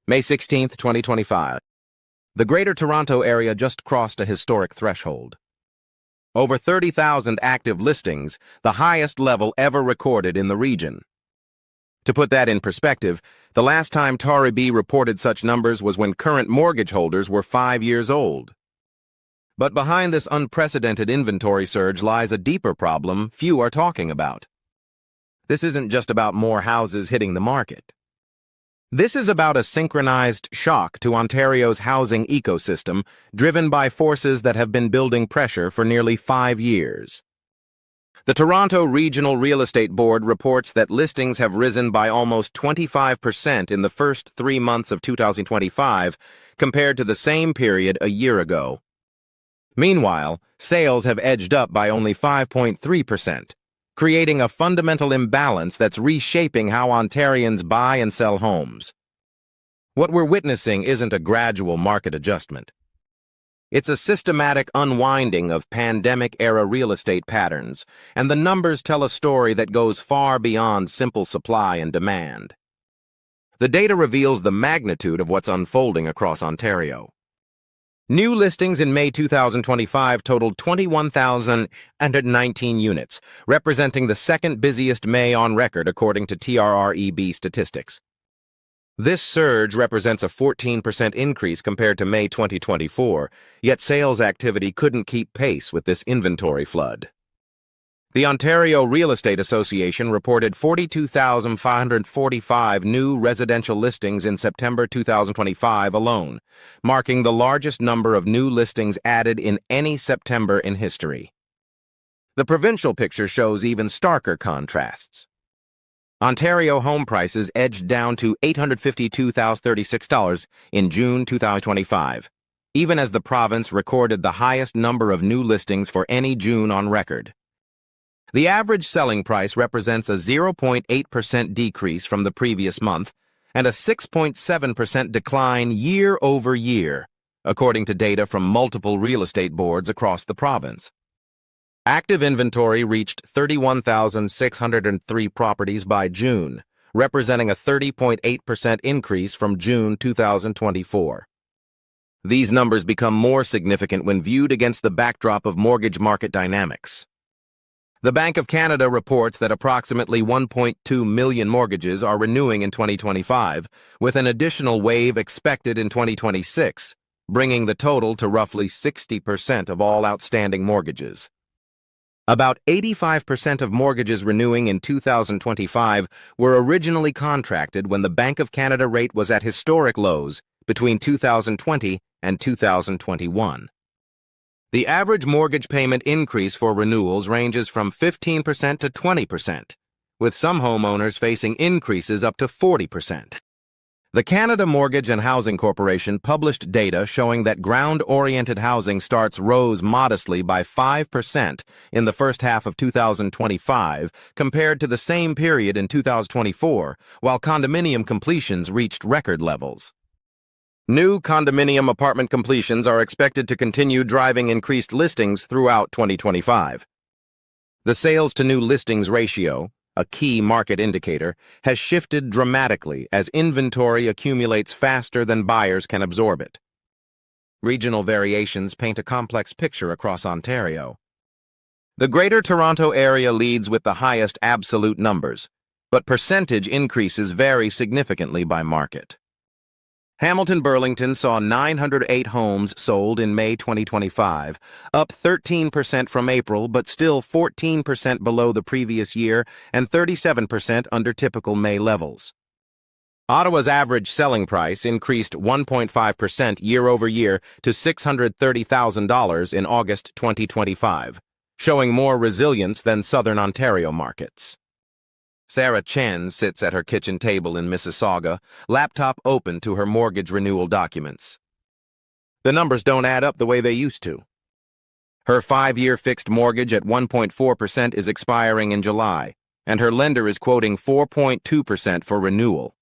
May 16, 2025. The Greater Toronto Area just crossed a historic threshold. Over 30,000 active listings, the highest level ever recorded in the region. To put that in perspective, the last time Torrey reported such numbers was when current mortgage holders were 5 years old. But behind this unprecedented inventory surge lies a deeper problem few are talking about. This isn't just about more houses hitting the market. This is about a synchronized shock to Ontario's housing ecosystem, driven by forces that have been building pressure for nearly 5 years. The Toronto Regional Real Estate Board reports that listings have risen by almost 25% in the first 3 months of 2025, compared to the same period a year ago. Meanwhile, sales have edged up by only 5.3%. Creating a fundamental imbalance that's reshaping how Ontarians buy and sell homes. What we're witnessing isn't a gradual market adjustment. It's a systematic unwinding of pandemic-era real estate patterns, and the numbers tell a story that goes far beyond simple supply and demand. The data reveals the magnitude of what's unfolding across Ontario. New listings in May 2025 totaled 21,119 units, representing the second busiest May on record according to TRREB statistics. This surge represents a 14% increase compared to May 2024, yet sales activity couldn't keep pace with this inventory flood. The Ontario Real Estate Association reported 42,545 new residential listings in September 2025 alone, marking the largest number of new listings added in any September in history. The provincial picture shows even starker contrasts. Ontario home prices edged down to $852,036 in June 2025, even as the province recorded the highest number of new listings for any June on record. The average selling price represents a 0.8% decrease from the previous month and a 6.7% decline year over year, according to data from multiple real estate boards across the province. Active inventory reached 31,603 properties by June, representing a 30.8% increase from June 2024. These numbers become more significant when viewed against the backdrop of mortgage market dynamics. The Bank of Canada reports that approximately 1.2 million mortgages are renewing in 2025, with an additional wave expected in 2026, bringing the total to roughly 60% of all outstanding mortgages. About 85% of mortgages renewing in 2025 were originally contracted when the Bank of Canada rate was at historic lows between 2020 and 2021. The average mortgage payment increase for renewals ranges from 15% to 20%, with some homeowners facing increases up to 40%. The Canada Mortgage and Housing Corporation published data showing that ground-oriented housing starts rose modestly by 5% in the first half of 2025 compared to the same period in 2024, while condominium completions reached record levels. New condominium apartment completions are expected to continue driving increased listings throughout 2025. The sales-to-new listings ratio, a key market indicator, has shifted dramatically as inventory accumulates faster than buyers can absorb it. Regional variations paint a complex picture across Ontario. The Greater Toronto Area leads with the highest absolute numbers, but percentage increases vary significantly by market. Hamilton-Burlington saw 908 homes sold in May 2025, up 13% from April but still 14% below the previous year and 37% under typical May levels. Ottawa's average selling price increased 1.5% year over year to $630,000 in August 2025, showing more resilience than Southern Ontario markets. Sarah Chen sits at her kitchen table in Mississauga, laptop open to her mortgage renewal documents. The numbers don't add up the way they used to. Her 5-year fixed mortgage at 1.4% is expiring in July, and her lender is quoting 4.2% for renewal.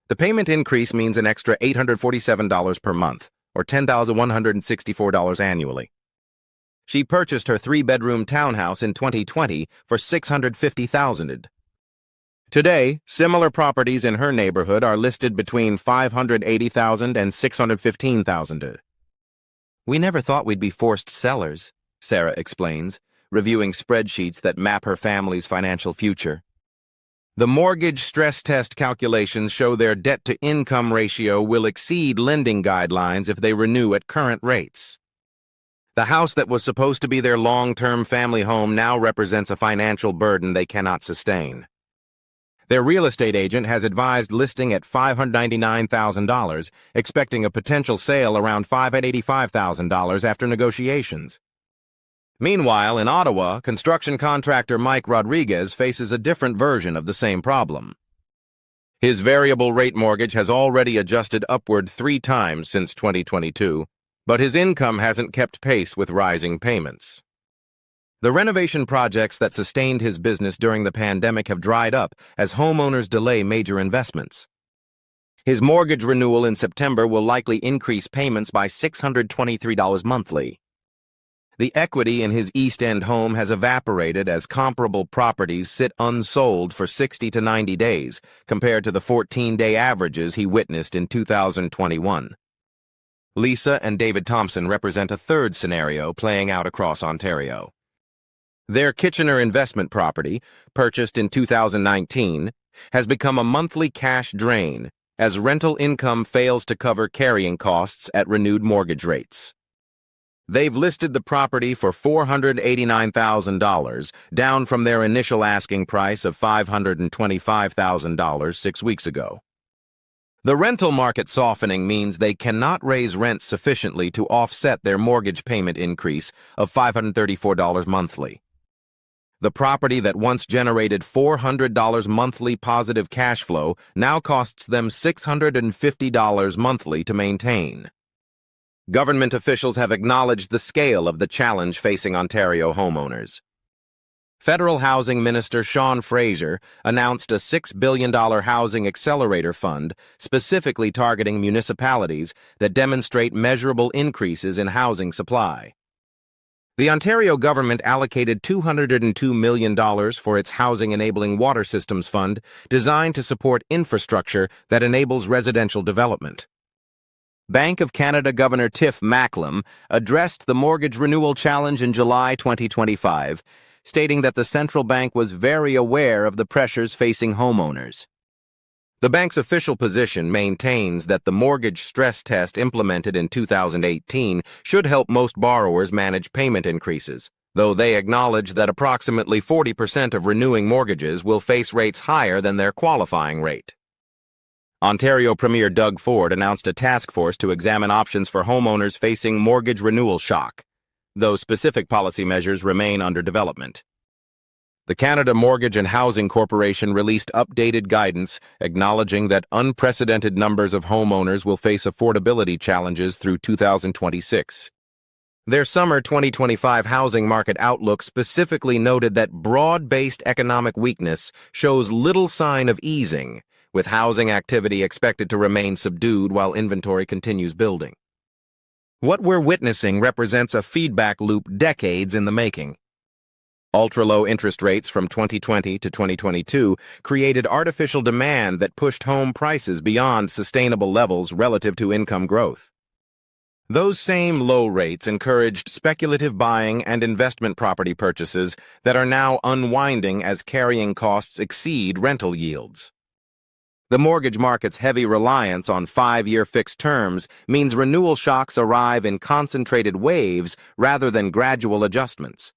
The payment increase means an extra $847 per month, or $10,164 annually. She purchased her 3-bedroom townhouse in 2020 for $650,000. Today, similar properties in her neighborhood are listed between $580,000 and $615,000. We never thought we'd be forced sellers, Sarah explains, reviewing spreadsheets that map her family's financial future. The mortgage stress test calculations show their debt-to-income ratio will exceed lending guidelines if they renew at current rates. The house that was supposed to be their long-term family home now represents a financial burden they cannot sustain. Their real estate agent has advised listing at $599,000, expecting a potential sale around $585,000 after negotiations. Meanwhile, in Ottawa, construction contractor Mike Rodriguez faces a different version of the same problem. His variable rate mortgage has already adjusted upward 3 times since 2022, but his income hasn't kept pace with rising payments. The renovation projects that sustained his business during the pandemic have dried up as homeowners delay major investments. His mortgage renewal in September will likely increase payments by $623 monthly. The equity in his East End home has evaporated as comparable properties sit unsold for 60 to 90 days, compared to the 14-day averages he witnessed in 2021. Lisa and David Thompson represent a third scenario playing out across Ontario. Their Kitchener investment property, purchased in 2019, has become a monthly cash drain as rental income fails to cover carrying costs at renewed mortgage rates. They've listed the property for $489,000, down from their initial asking price of $525,000 6 weeks ago. The rental market softening means they cannot raise rents sufficiently to offset their mortgage payment increase of $534 monthly. The property that once generated $400 monthly positive cash flow now costs them $650 monthly to maintain. Government officials have acknowledged the scale of the challenge facing Ontario homeowners. Federal Housing Minister Sean Fraser announced a $6 billion housing accelerator fund specifically targeting municipalities that demonstrate measurable increases in housing supply. The Ontario government allocated $202 million for its Housing Enabling Water Systems Fund, designed to support infrastructure that enables residential development. Bank of Canada Governor Tiff Macklem addressed the mortgage renewal challenge in July 2025, stating that the central bank was very aware of the pressures facing homeowners. The bank's official position maintains that the mortgage stress test implemented in 2018 should help most borrowers manage payment increases, though they acknowledge that approximately 40% of renewing mortgages will face rates higher than their qualifying rate. Ontario Premier Doug Ford announced a task force to examine options for homeowners facing mortgage renewal shock, though specific policy measures remain under development. The Canada Mortgage and Housing Corporation released updated guidance acknowledging that unprecedented numbers of homeowners will face affordability challenges through 2026. Their summer 2025 housing market outlook specifically noted that broad-based economic weakness shows little sign of easing, with housing activity expected to remain subdued while inventory continues building. What we're witnessing represents a feedback loop decades in the making. Ultra-low interest rates from 2020 to 2022 created artificial demand that pushed home prices beyond sustainable levels relative to income growth. Those same low rates encouraged speculative buying and investment property purchases that are now unwinding as carrying costs exceed rental yields. The mortgage market's heavy reliance on 5-year fixed terms means renewal shocks arrive in concentrated waves rather than gradual adjustments.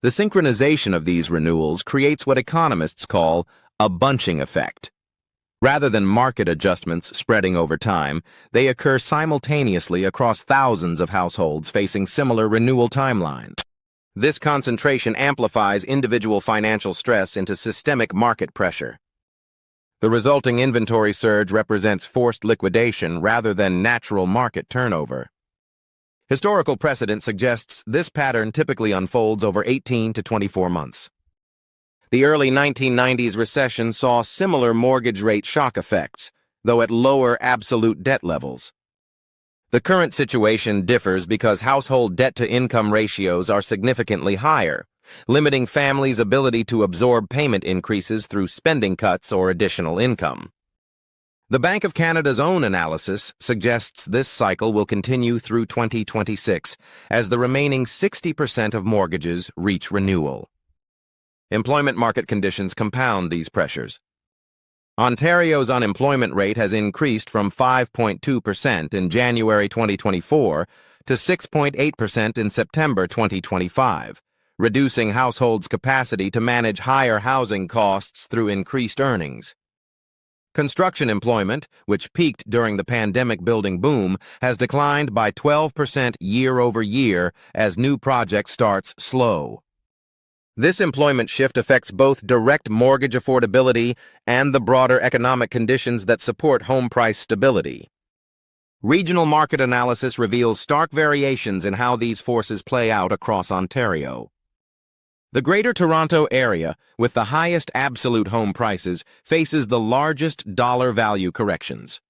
The synchronization of these renewals creates what economists call a bunching effect. Rather than market adjustments spreading over time, they occur simultaneously across thousands of households facing similar renewal timelines. This concentration amplifies individual financial stress into systemic market pressure. The resulting inventory surge represents forced liquidation rather than natural market turnover. Historical precedent suggests this pattern typically unfolds over 18 to 24 months. The early 1990s recession saw similar mortgage rate shock effects, though at lower absolute debt levels. The current situation differs because household debt-to-income ratios are significantly higher, limiting families' ability to absorb payment increases through spending cuts or additional income. The Bank of Canada's own analysis suggests this cycle will continue through 2026 as the remaining 60% of mortgages reach renewal. Employment market conditions compound these pressures. Ontario's unemployment rate has increased from 5.2% in January 2024 to 6.8% in September 2025, reducing households' capacity to manage higher housing costs through increased earnings. Construction employment, which peaked during the pandemic building boom, has declined by 12% year over year as new project starts slow. This employment shift affects both direct mortgage affordability and the broader economic conditions that support home price stability. Regional market analysis reveals stark variations in how these forces play out across Ontario. The Greater Toronto Area, with the highest absolute home prices, faces the largest dollar value corrections.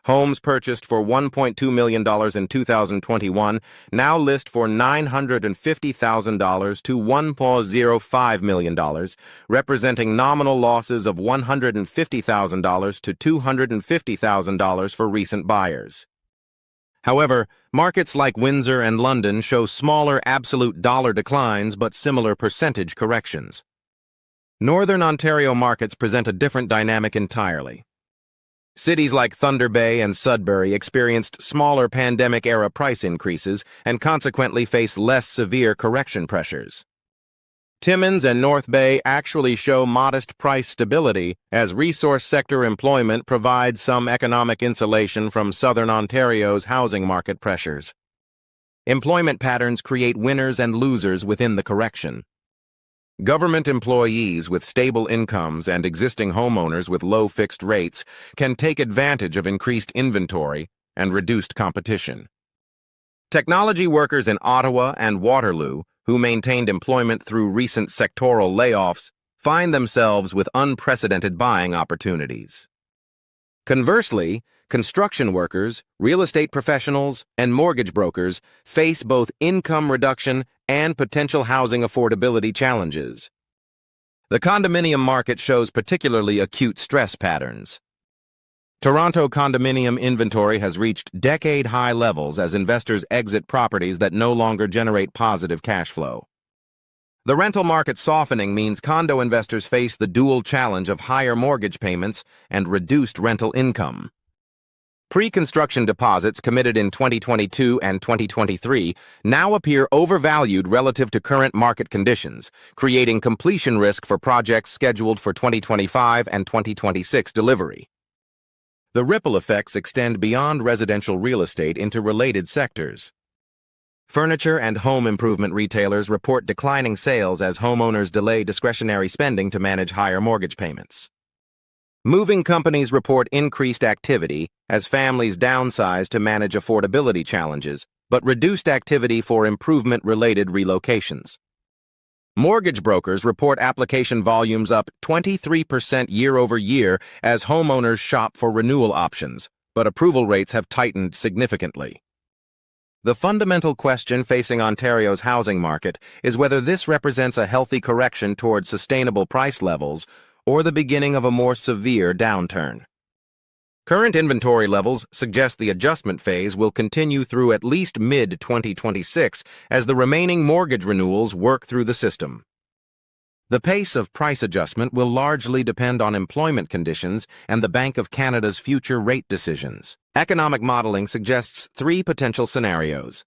Homes purchased for $1.2 million in 2021 now list for $950,000 to $1.05 million, representing nominal losses of $150,000 to $250,000 for recent buyers. However, markets like Windsor and London show smaller absolute dollar declines but similar percentage corrections. Northern Ontario markets present a different dynamic entirely. Cities like Thunder Bay and Sudbury experienced smaller pandemic-era price increases and consequently face less severe correction pressures. Timmins and North Bay actually show modest price stability as resource sector employment provides some economic insulation from Southern Ontario's housing market pressures. Employment patterns create winners and losers within the correction. Government employees with stable incomes and existing homeowners with low fixed rates can take advantage of increased inventory and reduced competition. Technology workers in Ottawa and Waterloo, who maintained employment through recent sectoral layoffs, find themselves with unprecedented buying opportunities. Conversely, construction workers, real estate professionals, and mortgage brokers face both income reduction and potential housing affordability challenges. The condominium market shows particularly acute stress patterns. Toronto condominium inventory has reached decade-high levels as investors exit properties that no longer generate positive cash flow. The rental market softening means condo investors face the dual challenge of higher mortgage payments and reduced rental income. Pre-construction deposits committed in 2022 and 2023 now appear overvalued relative to current market conditions, creating completion risk for projects scheduled for 2025 and 2026 delivery. The ripple effects extend beyond residential real estate into related sectors. Furniture and home improvement retailers report declining sales as homeowners delay discretionary spending to manage higher mortgage payments. Moving companies report increased activity as families downsize to manage affordability challenges, but reduced activity for improvement-related relocations. Mortgage brokers report application volumes up 23% year over year as homeowners shop for renewal options, but approval rates have tightened significantly. The fundamental question facing Ontario's housing market is whether this represents a healthy correction towards sustainable price levels or the beginning of a more severe downturn. Current inventory levels suggest the adjustment phase will continue through at least mid-2026 as the remaining mortgage renewals work through the system. The pace of price adjustment will largely depend on employment conditions and the Bank of Canada's future rate decisions. Economic modeling suggests three potential scenarios.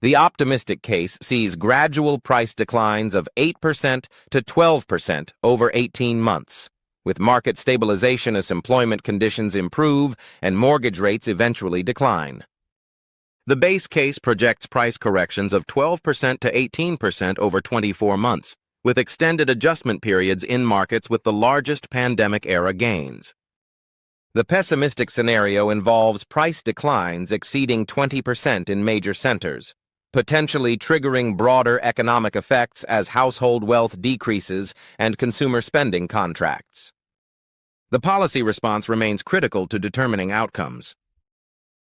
The optimistic case sees gradual price declines of 8% to 12% over 18 months. With market stabilization as employment conditions improve and mortgage rates eventually decline. The base case projects price corrections of 12% to 18% over 24 months, with extended adjustment periods in markets with the largest pandemic-era gains. The pessimistic scenario involves price declines exceeding 20% in major centers, potentially triggering broader economic effects as household wealth decreases and consumer spending contracts. The policy response remains critical to determining outcomes.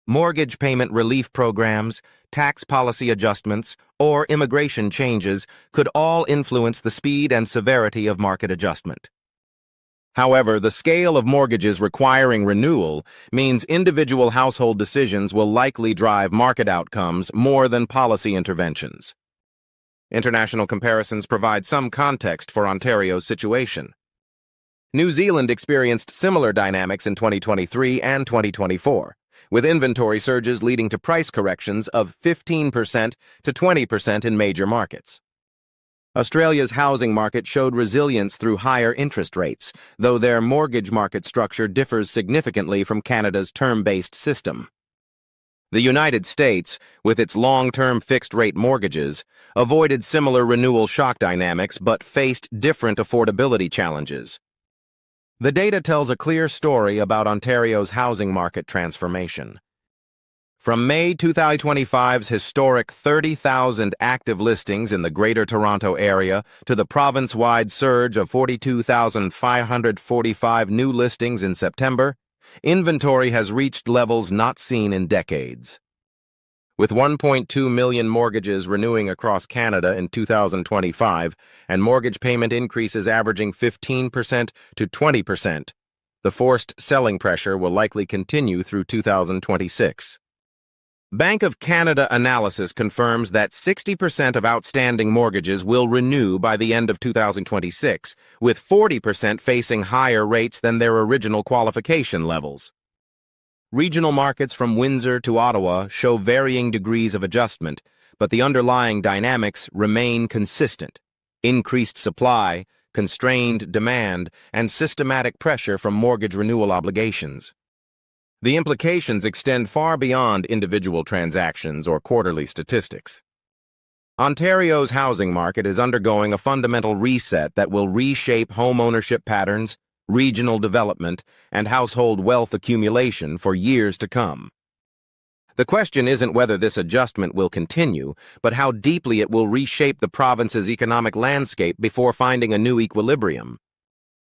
Mortgage payment relief programs, tax policy adjustments, or immigration changes could all influence the speed and severity of market adjustment. However, the scale of mortgages requiring renewal means individual household decisions will likely drive market outcomes more than policy interventions. International comparisons provide some context for Ontario's situation. New Zealand experienced similar dynamics in 2023 and 2024, with inventory surges leading to price corrections of 15% to 20% in major markets. Australia's housing market showed resilience through higher interest rates, though their mortgage market structure differs significantly from Canada's term-based system. The United States, with its long-term fixed-rate mortgages, avoided similar renewal shock dynamics but faced different affordability challenges. The data tells a clear story about Ontario's housing market transformation. From May 2025's historic 30,000 active listings in the Greater Toronto Area to the province-wide surge of 42,545 new listings in September, inventory has reached levels not seen in decades. With 1.2 million mortgages renewing across Canada in 2025 and mortgage payment increases averaging 15% to 20%, the forced selling pressure will likely continue through 2026. Bank of Canada analysis confirms that 60% of outstanding mortgages will renew by the end of 2026, with 40% facing higher rates than their original qualification levels. Regional markets from Windsor to Ottawa show varying degrees of adjustment, but the underlying dynamics remain consistent. Increased supply, constrained demand, and systematic pressure from mortgage renewal obligations. The implications extend far beyond individual transactions or quarterly statistics. Ontario's housing market is undergoing a fundamental reset that will reshape home ownership patterns, regional development, and household wealth accumulation for years to come. The question isn't whether this adjustment will continue, but how deeply it will reshape the province's economic landscape before finding a new equilibrium.